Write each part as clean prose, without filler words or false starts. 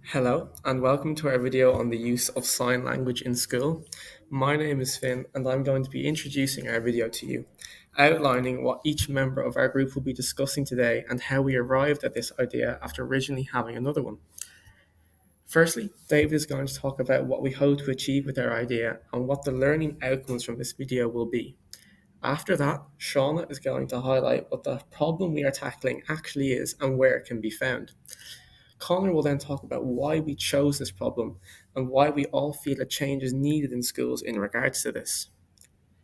Hello, and welcome to our video on the use of sign language in school. My name is Finn, and I'm going to be introducing our video to you, outlining what each member of our group will be discussing today and how we arrived at this idea after originally having another one. Firstly, David is going to talk about what we hope to achieve with our idea and what the learning outcomes from this video will be. After that, Shauna is going to highlight what the problem we are tackling actually is and where it can be found. Connor will then talk about why we chose this problem and why we all feel a change is needed in schools in regards to this.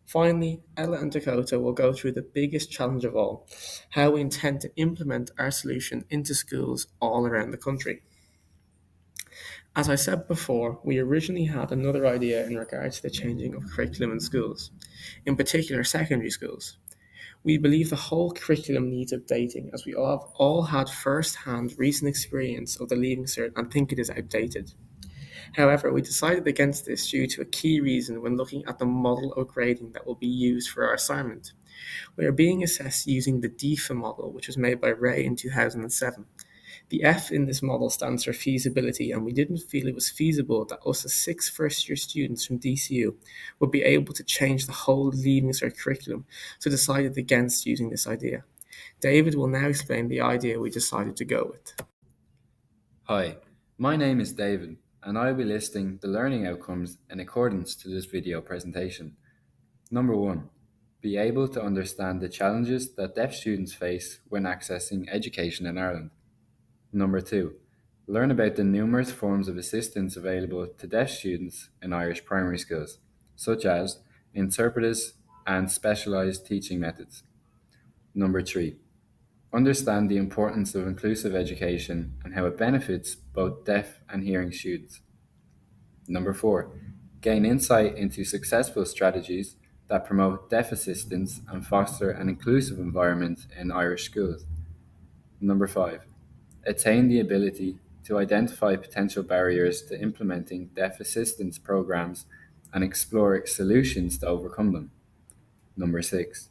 Finally, Ella and Dakota will go through the biggest challenge of all, how we intend to implement our solution into schools all around the country. As I said before, we originally had another idea in regards to the changing of curriculum in schools, in particular secondary schools. We believe the whole curriculum needs updating as we all had first-hand recent experience of the Leaving Cert and think it is outdated. However, we decided against this due to a key reason when looking at the model of grading that will be used for our assignment. We are being assessed using the DIFA model, which was made by Ray in 2007. The F in this model stands for feasibility, and we didn't feel it was feasible that us as 6 first-year students from DCU would be able to change the whole Leaving Cert curriculum, so decided against using this idea. David will now explain the idea we decided to go with. Hi, my name is David, and I will be listing the learning outcomes in accordance to this video presentation. Number 1. Be able to understand the challenges that deaf students face when accessing education in Ireland. Number 2. Learn about the numerous forms of assistance available to deaf students in Irish primary schools, such as interpreters and specialised teaching methods. Number 3. Understand the importance of inclusive education and how it benefits both deaf and hearing students. Number 4. Gain insight into successful strategies that promote deaf assistance and foster an inclusive environment in Irish schools. Number 5. Attain the ability to identify potential barriers to implementing deaf assistance programs and explore solutions to overcome them. Number 6.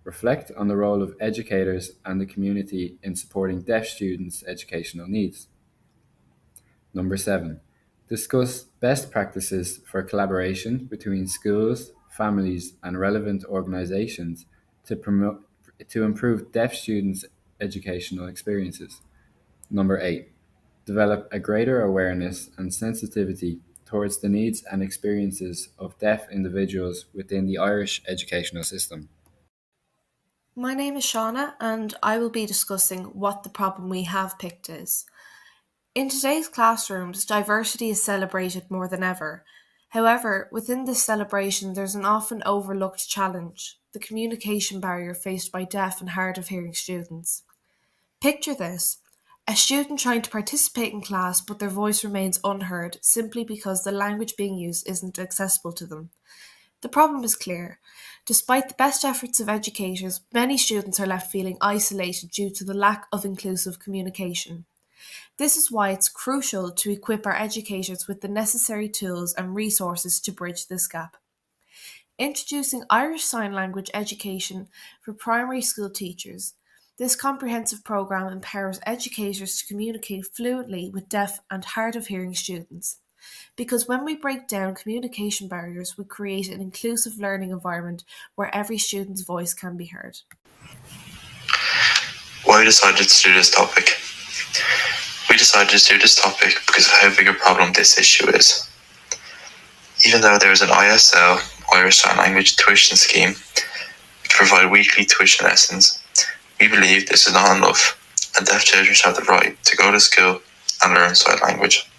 Reflect on the role of educators and the community in supporting deaf students' educational needs. Number 7. Discuss best practices for collaboration between schools, families, and relevant organizations to improve deaf students' educational experiences. Number 8. Develop a greater awareness and sensitivity towards the needs and experiences of deaf individuals within the Irish educational system. My name is Shauna, and I will be discussing what the problem we have picked is. In today's classrooms, diversity is celebrated more than ever. However, within this celebration, there's an often overlooked challenge: the communication barrier faced by deaf and hard of hearing students. Picture this: a student trying to participate in class, but their voice remains unheard simply because the language being used isn't accessible to them. The problem is clear. Despite the best efforts of educators, many students are left feeling isolated due to the lack of inclusive communication. This is why it's crucial to equip our educators with the necessary tools and resources to bridge this gap. Introducing Irish Sign Language education for primary school teachers. This comprehensive programme empowers educators to communicate fluently with deaf and hard of hearing students. Because when we break down communication barriers, we create an inclusive learning environment where every student's voice can be heard. Why decided to do this topic? We decided to do this topic because of how big a problem this issue is. Even though there is an ISL, Irish Sign Language tuition scheme, which provide weekly tuition lessons, we believe this is not enough, and deaf children have the right to go to school and learn sign language.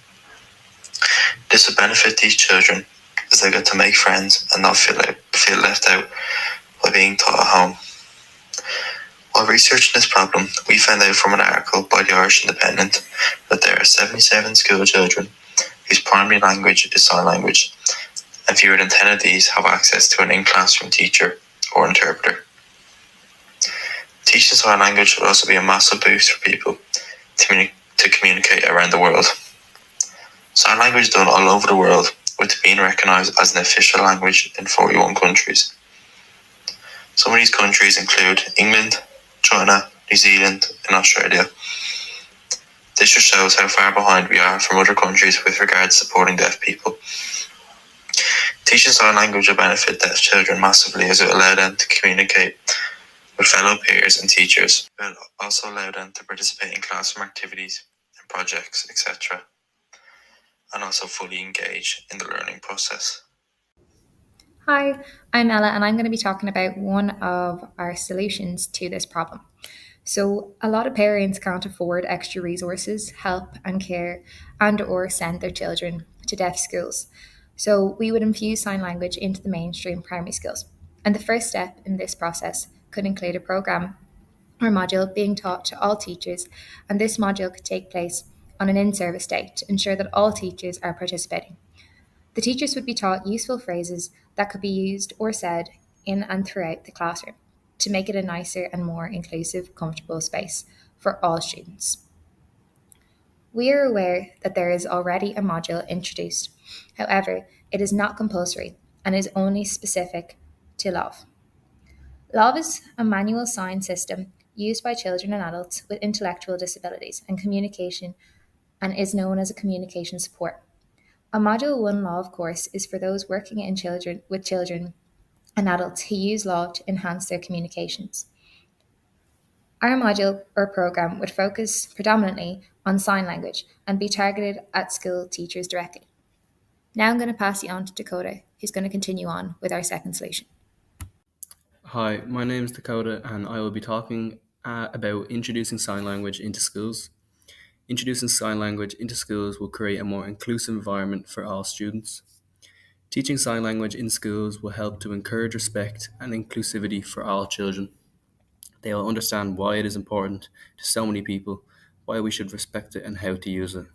This will benefit these children as they get to make friends and not feel left out by being taught at home. While researching this problem, we found out from an article by the Irish Independent that there are 77 school children whose primary language is sign language, and fewer than 10 of these have access to an in-classroom teacher or interpreter. Teaching sign language would also be a massive boost for people to communicate around the world. Sign language is done all over the world, with it being recognised as an official language in 41 countries. Some of these countries include England, China, New Zealand, and Australia. This just shows how far behind we are from other countries with regard to supporting deaf people. Teaching sign language will benefit deaf children massively as it will allow them to communicate with fellow peers and teachers. It will also allow them to participate in classroom activities and projects, etc., and also fully engage in the learning process. Hi, I'm Ella, and I'm going to be talking about one of our solutions to this problem. So, a lot of parents can't afford extra resources, help, and care, and/or send their children to deaf schools. So, we would infuse sign language into the mainstream primary schools. And the first step in this process could include a program or module being taught to all teachers, and this module could take place on an in-service day to ensure that all teachers are participating. The teachers would be taught useful phrases that could be used or said in and throughout the classroom to make it a nicer and more inclusive, comfortable space for all students. We are aware that there is already a module introduced. However, it is not compulsory and is only specific to LOV. LOV is a manual sign system used by children and adults with intellectual disabilities and communication and is known as a communication support. A Module 1 LOV course is for those working with children and adults who use LOV to enhance their communications. Our module or program would focus predominantly on sign language and be targeted at school teachers directly. Now I'm going to pass you on to Dakota, who's going to continue on with our second solution. Hi, my name is Dakota, and I will be talking about introducing sign language into schools. Introducing sign language into schools will create a more inclusive environment for all students. Teaching sign language in schools will help to encourage respect and inclusivity for all children. They will understand why it is important to so many people, why we should respect it, and how to use it.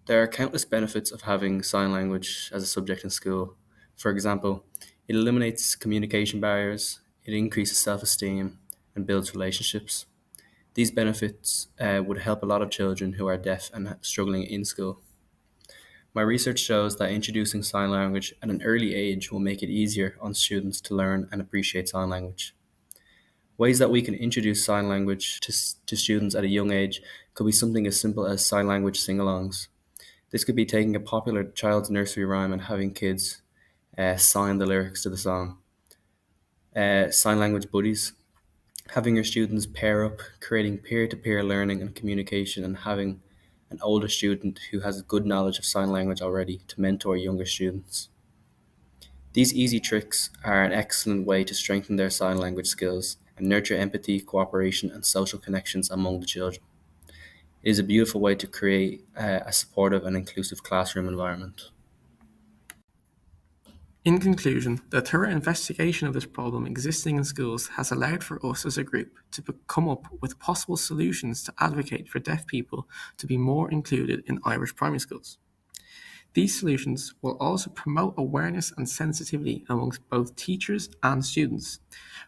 There are countless benefits of having sign language as a subject in school. For example, it eliminates communication barriers, it increases self-esteem, and builds relationships. These benefits would help a lot of children who are deaf and struggling in school. My research shows that introducing sign language at an early age will make it easier on students to learn and appreciate sign language. Ways that we can introduce sign language to students at a young age could be something as simple as sign language sing-alongs. This could be taking a popular child's nursery rhyme and having kids sign the lyrics to the song. Sign language buddies, having your students pair up, creating peer-to-peer learning and communication, and having an older student who has a good knowledge of sign language already to mentor younger students. These easy tricks are an excellent way to strengthen their sign language skills and nurture empathy, cooperation, and social connections among the children. It is a beautiful way to create a supportive and inclusive classroom environment. In conclusion, the thorough investigation of this problem existing in schools has allowed for us as a group to come up with possible solutions to advocate for deaf people to be more included in Irish primary schools. These solutions will also promote awareness and sensitivity amongst both teachers and students,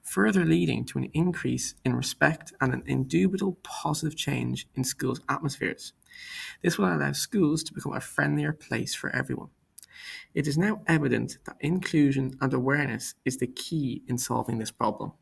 further leading to an increase in respect and an indubitable positive change in schools' atmospheres. This will allow schools to become a friendlier place for everyone. It is now evident that inclusion and awareness is the key in solving this problem.